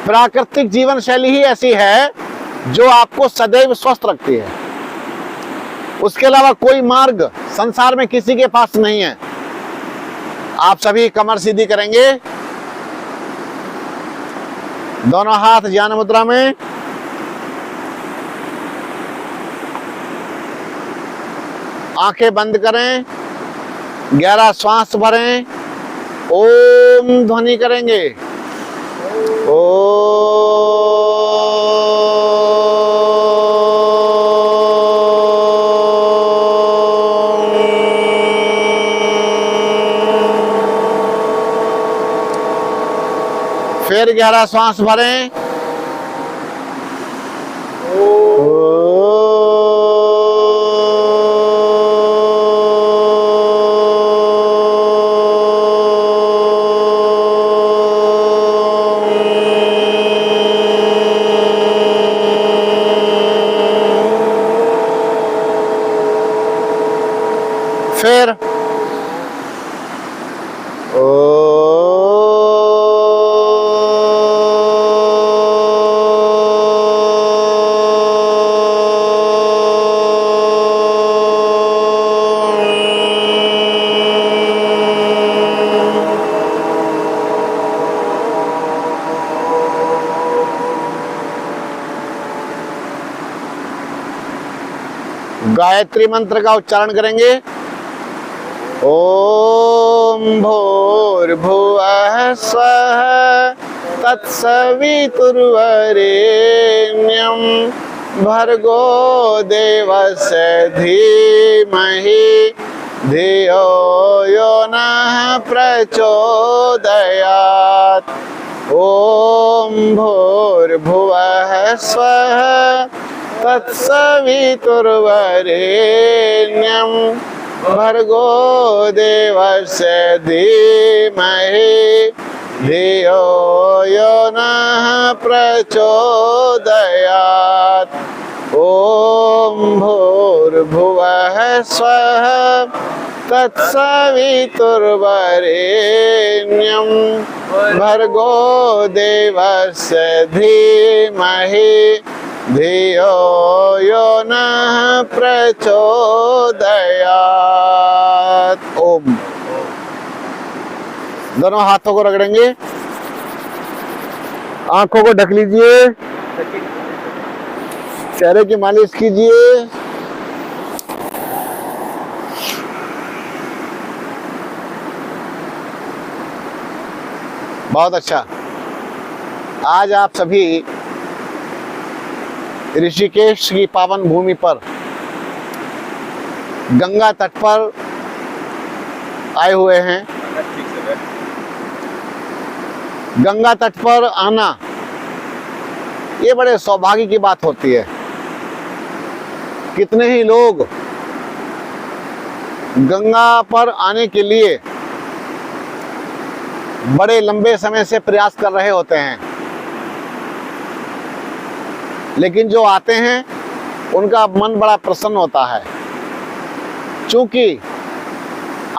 प्राकृतिक जीवन शैली ही ऐसी है जो आपको सदैव स्वस्थ रखती है। उसके अलावा कोई मार्ग संसार में किसी के पास नहीं है। आप सभी कमर सीधी करेंगे, दोनों हाथ ज्ञान मुद्रा में, आंखें बंद करें, गहरा श्वास भरें, ओम ध्वनि करेंगे। फिर गहरा श्वास भरें, फिर गायत्री मंत्र का उच्चारण करेंगे। ओम भूर्भुवः स्वः तत्सवितुर्वरेण्यं भर्गो देवस्य धीमहि धियो यो नः प्रचोदयात्। ओम भूर्भुवः स्वः तत्सवितुर्वरेण्यं भर्गो देवस्य धीमहि धियो यो नः प्रचोदयात्। ओम भूर्भुवः स्वः तत्सवितुर्वरेण्यं भर्गो देवस्य धीमहि धियो यो नः प्रचोदयात्। ओम। दोनों हाथों को रगड़ेंगे, आंखों को ढक लीजिए, चेहरे की मालिश कीजिए। बहुत अच्छा। आज आप सभी ऋषिकेश की पावन भूमि पर गंगा तट पर आए हुए हैं। गंगा तट पर आना ये बड़े सौभाग्य की बात होती है। कितने ही लोग गंगा पर आने के लिए बड़े लंबे समय से प्रयास कर रहे होते हैं, लेकिन जो आते हैं उनका मन बड़ा प्रसन्न होता है। क्योंकि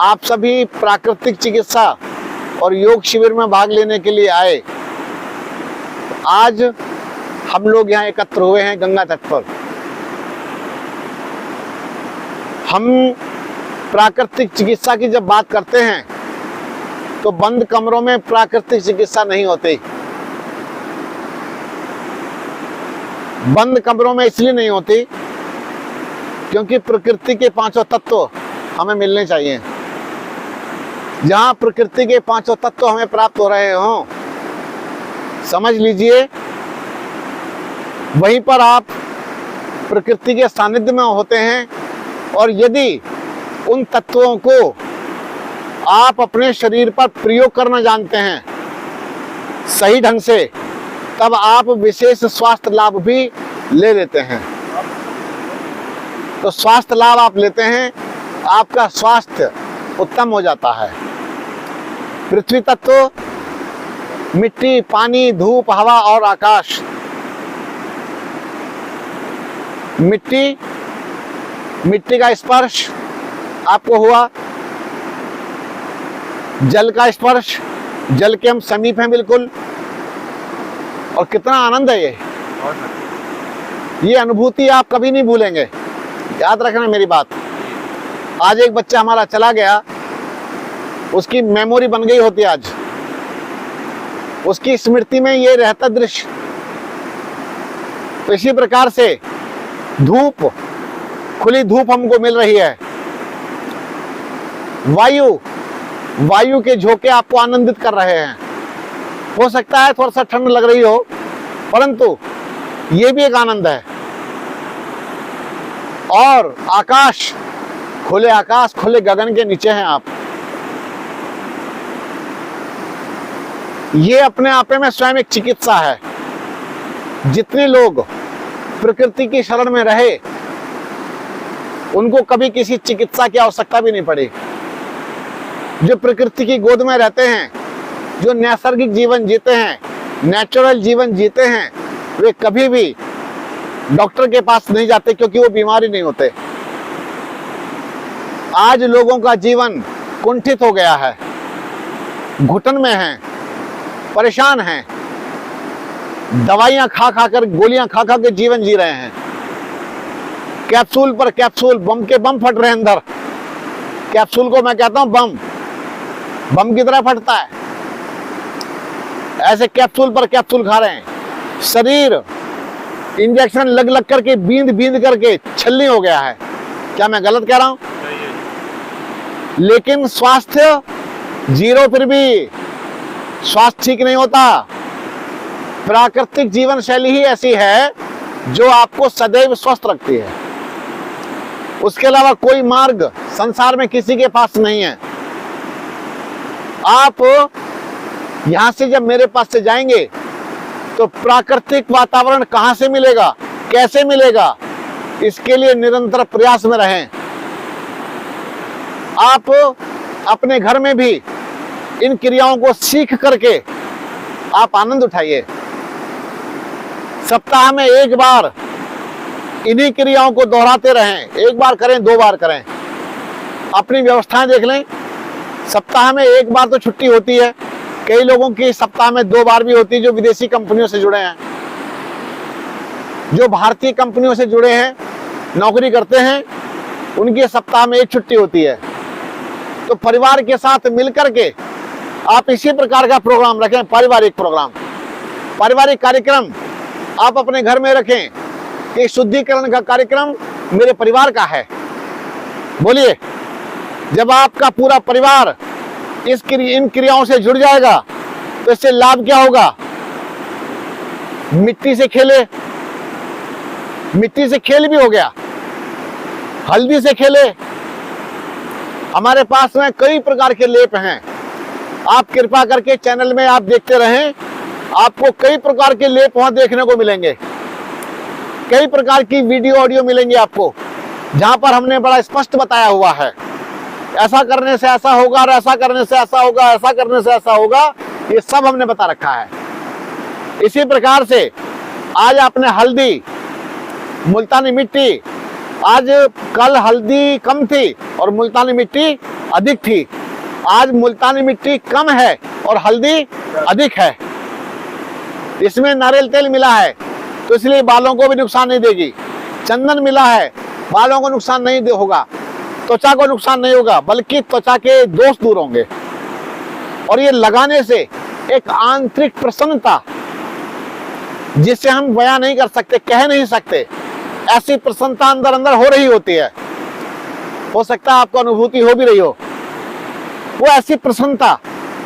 आप सभी प्राकृतिक चिकित्सा और योग शिविर में भाग लेने के लिए आए, आज हम लोग यहाँ एकत्र हुए हैं गंगा तट पर। हम प्राकृतिक चिकित्सा की जब बात करते हैं तो बंद कमरों में प्राकृतिक चिकित्सा नहीं होती। बंद कमरों में इसलिए नहीं होती क्योंकि प्रकृति के पांचों तत्व हमें मिलने चाहिए। जहां प्रकृति के पांचों तत्व हमें प्राप्त हो रहे हों, समझ लीजिए वहीं पर आप प्रकृति के सानिध्य में होते हैं। और यदि उन तत्वों को आप अपने शरीर पर प्रयोग करना जानते हैं सही ढंग से, तब आप विशेष स्वास्थ्य लाभ भी ले लेते हैं। तो स्वास्थ्य लाभ आप लेते हैं, आपका स्वास्थ्य उत्तम हो जाता है। पृथ्वी तत्व, मिट्टी, पानी, धूप, हवा और आकाश। मिट्टी का स्पर्श आपको हुआ, जल का स्पर्श, जल के हम समीप हैं बिल्कुल, और कितना आनंद है ये अनुभूति आप कभी नहीं भूलेंगे। याद रखना मेरी बात। आज एक बच्चा हमारा चला गया, उसकी मेमोरी बन गई होती, आज उसकी स्मृति में ये रहता दृश्य। तो इसी प्रकार से धूप, खुली धूप हमको मिल रही है, वायु के झोंके आपको आनंदित कर रहे हैं। हो सकता है थोड़ा सा ठंड लग रही हो, परंतु ये भी एक आनंद है। और आकाश, खुले गगन के नीचे हैं आप। ये अपने आप में स्वयं एक चिकित्सा है। जितने लोग प्रकृति की शरण में रहे, उनको कभी किसी चिकित्सा की आवश्यकता भी नहीं पड़ी। जो प्रकृति की गोद में रहते हैं, जो नैसर्गिक जीवन जीते हैं, नेचुरल जीवन जीते हैं, वे कभी भी डॉक्टर के पास नहीं जाते, क्योंकि वो बीमारी नहीं होते। आज लोगों का जीवन कुंठित हो गया है, घुटन में है, परेशान हैं, दवाइयां खा कर, गोलियां खा के जीवन जी रहे हैं। कैप्सूल पर कैप्सूल, बम के बम फट रहे हैं अंदर। कैप्सूल को मैं कहता हूं बम की तरह फटता है। ऐसे कैप्सूल पर कैप्सूल खा रहे हैं। शरीर इंजेक्शन लग करके, बींद करके छलनी हो गया है। क्या मैं गलत कह रहा हूं? लेकिन स्वास्थ्य जीरो, फिर भी स्वास्थ्य ठीक नहीं होता। प्राकृतिक जीवन शैली ही ऐसी है जो आपको सदैव स्वस्थ रखती है। उसके अलावा कोई मार्ग संसार में किसी के पास नहीं है। आप यहां से जब मेरे पास से जाएंगे तो प्राकृतिक वातावरण कहां से मिलेगा, कैसे मिलेगा, इसके लिए निरंतर प्रयास में रहें। आप अपने घर में भी इन क्रियाओं को सीख करके आप आनंद उठाइए। सप्ताह में एक बार इन्हीं क्रियाओं को दोहराते रहें। एक बार करें, 2 बार करें। अपनी व्यवस्थाएं देख लें। सप्ताह में एक बार तो छुट्टी होती है। कई लोगों की सप्ताह में 2 बार भी होती है, जो विदेशी कंपनियों से जुड़े हैं। जो भारतीय कंपनियों से जुड़े हैं, नौकरी करते हैं, उनकी सप्ताह में एक छुट्टी होती है। तो परिवार के साथ मिलकर के आप इसी प्रकार का प्रोग्राम रखें। पारिवारिक प्रोग्राम, पारिवारिक कार्यक्रम आप अपने घर में रखें कि शुद्धिकरण का कार्यक्रम मेरे परिवार का है। बोलिए, जब आपका पूरा परिवार इन क्रियाओं से जुड़ जाएगा तो इससे लाभ क्या होगा? मिट्टी से खेले, मिट्टी से खेल भी हो गया, हल्दी से खेले। हमारे पास में कई प्रकार के लेप हैं। आप कृपा करके चैनल में आप देखते रहें, आपको कई प्रकार के लेप वहां देखने को मिलेंगे। कई प्रकार की वीडियो ऑडियो मिलेंगे आपको, जहां पर हमने बड़ा स्पष्ट बताया हुआ है, ऐसा करने से ऐसा होगा, और ऐसा करने से ऐसा होगा, ऐसा करने से ऐसा होगा। ये सब हमने बता रखा है। इसी प्रकार से आज आपने हल्दी, मुल्तानी मिट्टी, आज कल हल्दी कम थी और मुल्तानी मिट्टी अधिक थी। आज मुल्तानी मिट्टी कम है और हल्दी अधिक है। इसमें नारियल तेल मिला है, तो इसलिए बालों को भी नुकसान नहीं देगी। चंदन मिला है, बालों को नुकसान नहीं होगा, त्वचा को नुकसान नहीं होगा, बल्कि त्वचा के दोष दूर होंगे। और ये लगाने से एक आंतरिक प्रसन्नता, जिसे हम बयां नहीं कर सकते, कह नहीं सकते, ऐसी प्रसन्नता अंदर अंदर हो रही होती है। हो सकता है आपको अनुभूति हो भी रही हो। वो ऐसी प्रसन्नता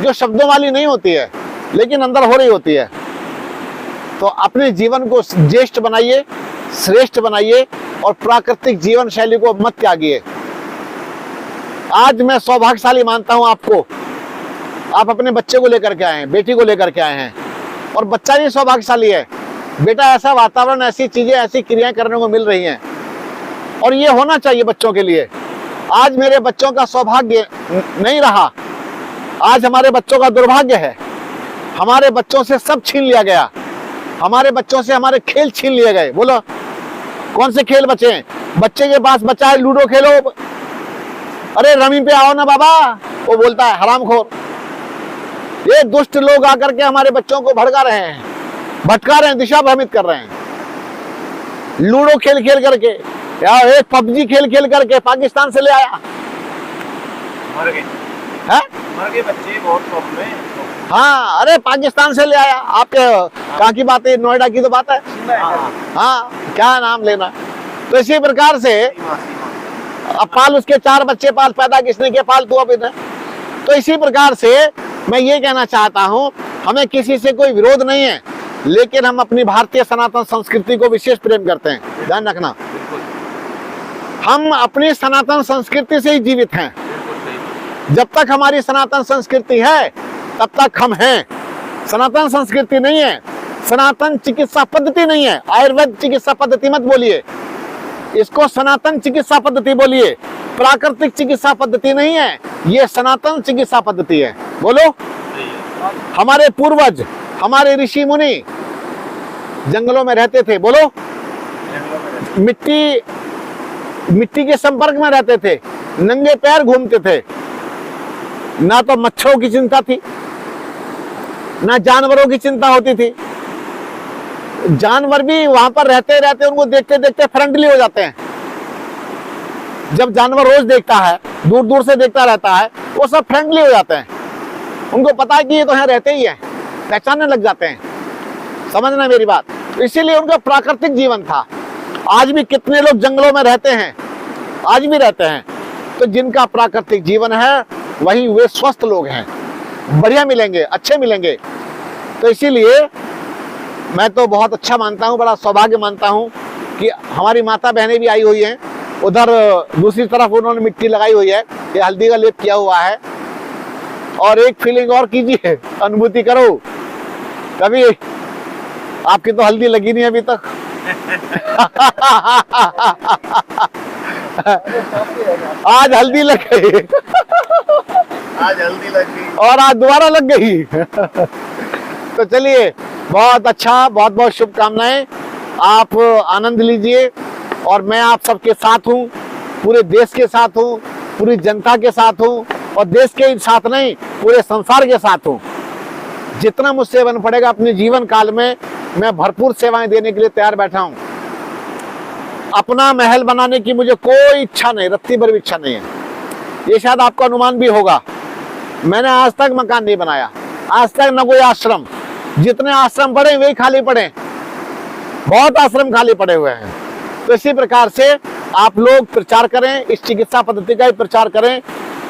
जो शब्दों वाली नहीं होती है, लेकिन अंदर हो रही होती है। तो अपने जीवन को ज्येष्ठ बनाइए, श्रेष्ठ बनाइए और प्राकृतिक जीवन शैली को मत त्यागिए। आज मैं सौभाग्यशाली मानता हूं आपको। आप अपने बच्चे को लेकर के आए हैं, बेटी को लेकर के आए हैं, और बच्चा भी सौभाग्यशाली है। बेटा, ऐसा वातावरण, ऐसी चीजें, ऐसी क्रियाएं करने को मिल रही हैं, और ये होना चाहिए बच्चों के लिए। आज मेरे बच्चों का सौभाग्य नहीं रहा, आज हमारे बच्चों का दुर्भाग्य है। हमारे बच्चों से सब छीन लिया गया, हमारे बच्चों से हमारे खेल छीन लिए गए। बोलो, कौन से खेल बचे हैं? बच्चे के पास बच्चा है, लूडो खेलो, अरे रमी पे आओ ना बाबा, वो बोलता है हरामखोर। ये दुष्ट लोग आकर के हमारे बच्चों को भड़का रहे हैं। भटका रहे हैं, दिशा भ्रमित कर रहे हैं। लूडो खेल खेल करके या एक पबजी खेल खेल करके पाकिस्तान से ले आया, मर गए, है? मर गए बच्चे, बहुत प्रॉब्लम है। हाँ, अरे पाकिस्तान से ले आया। आपके कहाँ की बात है? नोएडा की तो बात है। हाँ, क्या नाम लेना। तो इसी प्रकार से अब पाल उसके 4 बच्चे पाल, पैदा किसने किया? पालतू अभी ने। तो इसी प्रकार से मैं ये कहना चाहता हूँ, हमें किसी से कोई विरोध नहीं है, लेकिन हम अपनी भारतीय सनातन संस्कृति को विशेष प्रेम करते हैं। ध्यान रखना, हम अपनी सनातन संस्कृति से ही जीवित हैं। जब तक हमारी सनातन संस्कृति है तब तक हम हैं। सनातन संस्कृति नहीं है, सनातन चिकित्सा पद्धति नहीं है। आयुर्वेद चिकित्सा पद्धति मत बोलिए, इसको सनातन चिकित्सा पद्धति बोलिए। प्राकृतिक चिकित्सा पद्धति नहीं है, ये सनातन चिकित्सा पद्धति है। बोलो, हमारे पूर्वज, हमारे ऋषि मुनि जंगलों में रहते थे। बोलो, मिट्टी के संपर्क में रहते थे, नंगे पैर घूमते थे। ना तो मच्छरों की चिंता थी, ना जानवरों की चिंता होती थी। जानवर भी वहां पर रहते रहते उनको देखते देखते फ्रेंडली हो जाते हैं। जब जानवर रोज देखता है, दूर दूर से देखता रहता है, वो सब फ्रेंडली हो जाते हैं। उनको पता है कि ये तो यहाँ रहते ही हैं, पहचानने लग जाते हैं। समझना मेरी बात। इसीलिए उनका प्राकृतिक जीवन था। आज भी कितने लोग जंगलों में रहते हैं, आज भी रहते हैं। तो जिनका प्राकृतिक जीवन है वही वे स्वस्थ लोग हैं, बढ़िया मिलेंगे, अच्छे मिलेंगे। तो इसीलिए मैं तो बहुत अच्छा मानता हूँ, बड़ा सौभाग्य मानता हूँ कि हमारी माता बहनें भी आई हुई हैं। उधर दूसरी तरफ उन्होंने मिट्टी लगाई हुई है, ये हल्दी का लेप किया हुआ है। और एक फीलिंग और कीजिए, अनुभूति करो। कभी आपकी तो हल्दी लगी नहीं अभी तक। आज हल्दी लग गई, आज हल्दी लग गई और आज दोबारा लग गई। तो चलिए, बहुत अच्छा, बहुत बहुत शुभकामनाएं। आप आनंद लीजिए, और मैं आप सबके साथ हूँ, पूरे देश के साथ हूँ, पूरी जनता के साथ हूँ, और देश के साथ नहीं, पूरे संसार के साथ हूँ। जितना मुझसे बन पड़ेगा अपने जीवन काल में, मैं भरपूर सेवाएं देने के लिए तैयार बैठा हूँ। अपना महल बनाने की मुझे कोई इच्छा नहीं, रत्ती भर भी इच्छा नहीं है। ये शायद आपको अनुमान भी होगा, मैंने आज तक मकान नहीं बनाया, आज तक न कोई आश्रम। जितने आश्रम पड़े वही खाली पड़े, बहुत आश्रम खाली पड़े हुए हैं। तो इसी प्रकार से आप लोग प्रचार करें, इस चिकित्सा पद्धति का ही प्रचार करें,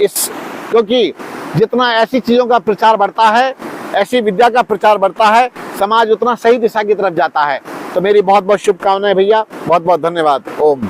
क्योंकि जितना ऐसी चीजों का प्रचार बढ़ता है, ऐसी विद्या का प्रचार बढ़ता है, समाज उतना सही दिशा की तरफ जाता है। तो मेरी बहुत बहुत शुभकामनाएं भैया, बहुत बहुत धन्यवाद। ओम।